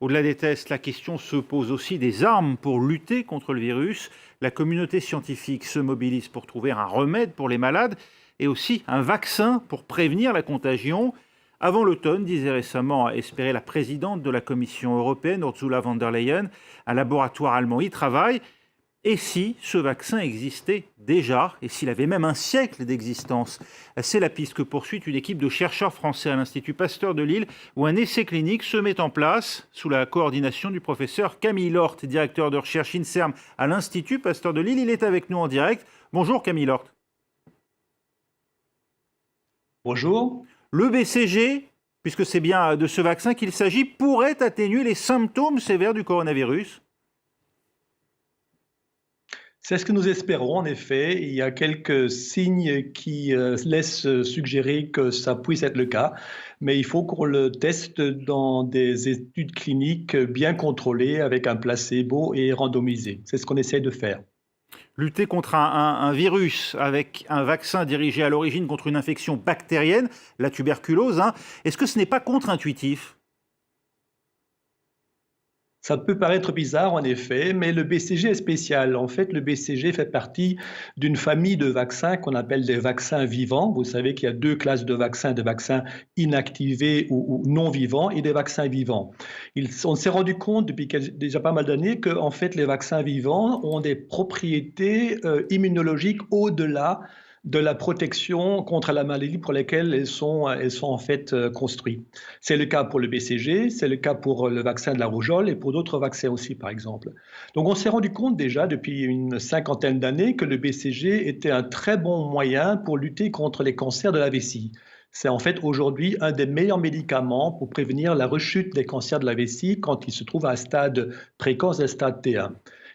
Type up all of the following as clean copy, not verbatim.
Au-delà des tests, la question se pose aussi des armes pour lutter contre le virus. La communauté scientifique se mobilise pour trouver un remède pour les malades et aussi un vaccin pour prévenir la contagion. Avant l'automne, disait récemment espérer la présidente de la Commission européenne, Ursula von der Leyen, un laboratoire allemand y travaille. Et si ce vaccin existait déjà, et s'il avait même un siècle d'existence? C'est la piste que poursuit une équipe de chercheurs français à l'Institut Pasteur de Lille, où un essai clinique se met en place sous la coordination du professeur Camille Lort, directeur de recherche INSERM à l'Institut Pasteur de Lille. Il est avec nous en direct. Bonjour Camille Lort. Bonjour. Le BCG, puisque c'est bien de ce vaccin qu'il s'agit, pourrait atténuer les symptômes sévères du coronavirus? C'est ce que nous espérons, en effet. Il y a quelques signes qui laissent suggérer que ça puisse être le cas, mais il faut qu'on le teste dans des études cliniques bien contrôlées avec un placebo et randomisé. C'est ce qu'on essaie de faire. Lutter contre un virus avec un vaccin dirigé à l'origine contre une infection bactérienne, la tuberculose, est-ce que ce n'est pas contre-intuitif? Ça peut paraître bizarre, en effet, mais le BCG est spécial. En fait, le BCG fait partie d'une famille de vaccins qu'on appelle des vaccins vivants. Vous savez qu'il y a deux classes de vaccins, des vaccins inactivés ou non vivants et des vaccins vivants. On s'est rendu compte depuis déjà pas mal d'années que, en fait, les vaccins vivants ont des propriétés immunologiques au-delà de la protection contre la maladie pour lesquelles elles sont en fait construites. C'est le cas pour le BCG, c'est le cas pour le vaccin de la rougeole et pour d'autres vaccins aussi, par exemple. Donc on s'est rendu compte déjà depuis une cinquantaine d'années que le BCG était un très bon moyen pour lutter contre les cancers de la vessie. C'est en fait aujourd'hui un des meilleurs médicaments pour prévenir la rechute des cancers de la vessie quand ils se trouvent à un stade précoce, un stade T1.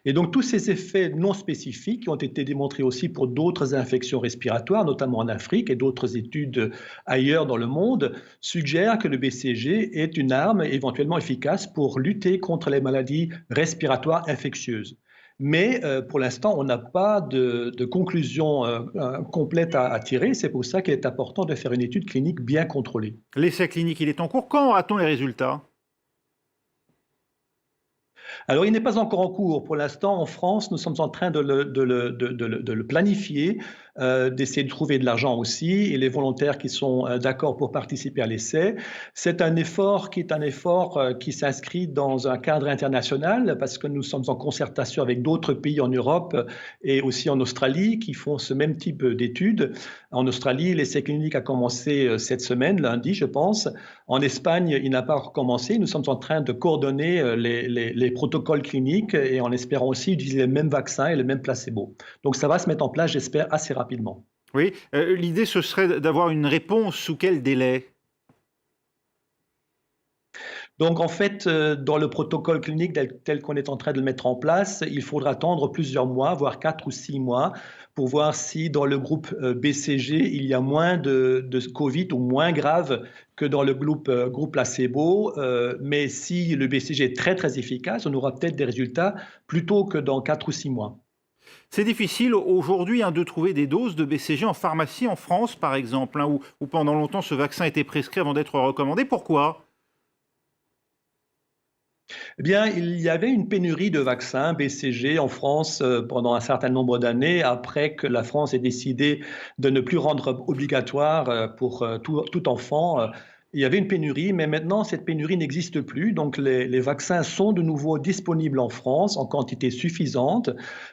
Et donc tous ces effets non spécifiques qui ont été démontrés aussi pour d'autres infections respiratoires, notamment en Afrique et d'autres études ailleurs dans le monde, suggèrent que le BCG est une arme éventuellement efficace pour lutter contre les maladies respiratoires infectieuses. Mais pour l'instant, on n'a pas de conclusion complète à tirer. C'est pour ça qu'il est important de faire une étude clinique bien contrôlée. L'essai clinique, il est en cours. Quand a-t-on les résultats? Alors, il n'est pas encore en cours. Pour l'instant, en France, nous sommes en train de le planifier, d'essayer de trouver de l'argent aussi, et les volontaires qui sont d'accord pour participer à l'essai. C'est un effort qui s'inscrit dans un cadre international, parce que nous sommes en concertation avec d'autres pays en Europe et aussi en Australie qui font ce même type d'études. En Australie, l'essai clinique a commencé cette semaine, lundi, je pense. En Espagne, il n'a pas recommencé. Nous sommes en train de coordonner les protocoles cliniques et en espérant aussi utiliser les mêmes vaccins et les mêmes placebos. Donc ça va se mettre en place, j'espère, assez rapidement. Oui, l'idée ce serait d'avoir une réponse sous quel délai? Donc en fait, dans le protocole clinique tel qu'on est en train de le mettre en place, il faudra attendre plusieurs mois, voire 4 ou 6 mois, pour voir si dans le groupe BCG, il y a moins de Covid ou moins grave que dans le groupe placebo. Mais si le BCG est très très efficace, on aura peut-être des résultats plus tôt que dans 4 ou 6 mois. C'est difficile aujourd'hui de trouver des doses de BCG en pharmacie en France, par exemple, où pendant longtemps ce vaccin a été prescrit avant d'être recommandé. Pourquoi? Eh bien, il y avait une pénurie de vaccins BCG en France pendant un certain nombre d'années, après que la France ait décidé de ne plus rendre obligatoire pour tout enfant. Il y avait une pénurie, mais maintenant, cette pénurie n'existe plus. Donc, les vaccins sont de nouveau disponibles en France en quantité suffisante.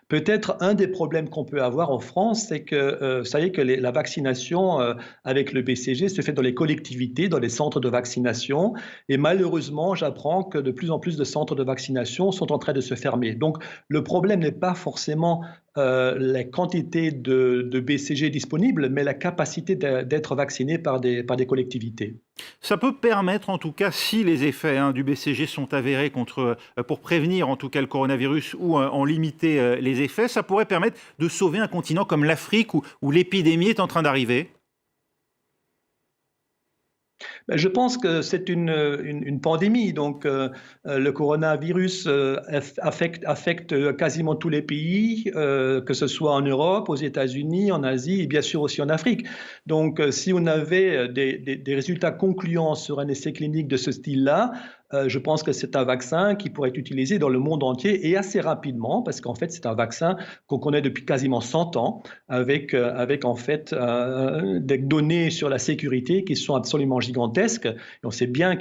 Peut-être un des problèmes qu'on peut avoir en France, c'est que, ça y est, que la vaccination avec le BCG se fait dans les collectivités, dans les centres de vaccination. Et malheureusement, j'apprends que de plus en plus de centres de vaccination sont en train de se fermer. Donc, le problème n'est pas forcément la quantité de BCG disponibles, mais la capacité d'être vacciné par des collectivités. Ça peut permettre, en tout cas, si les effets du BCG sont avérés pour prévenir en tout cas le coronavirus ou en limiter les effets, ça pourrait permettre de sauver un continent comme l'Afrique où l'épidémie est en train d'arriver. Ben, je pense que c'est une pandémie. Donc, le coronavirus affecte quasiment tous les pays, que ce soit en Europe, aux États-Unis, en Asie et bien sûr aussi en Afrique. Donc, si on avait des résultats concluants sur un essai clinique de ce style-là, je pense que c'est un vaccin qui pourrait être utilisé dans le monde entier et assez rapidement, parce qu'en fait, c'est un vaccin qu'on connaît depuis quasiment 100 ans, avec en fait des données sur la sécurité qui sont absolument gigantesques. Et on sait bien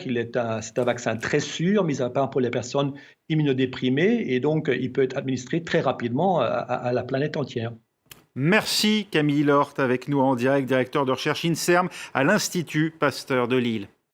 c'est un vaccin très sûr, mis à part pour les personnes immunodéprimées, et donc il peut être administré très rapidement à la planète entière. Merci Camille Lorte avec nous en direct, directeur de recherche INSERM à l'Institut Pasteur de Lille.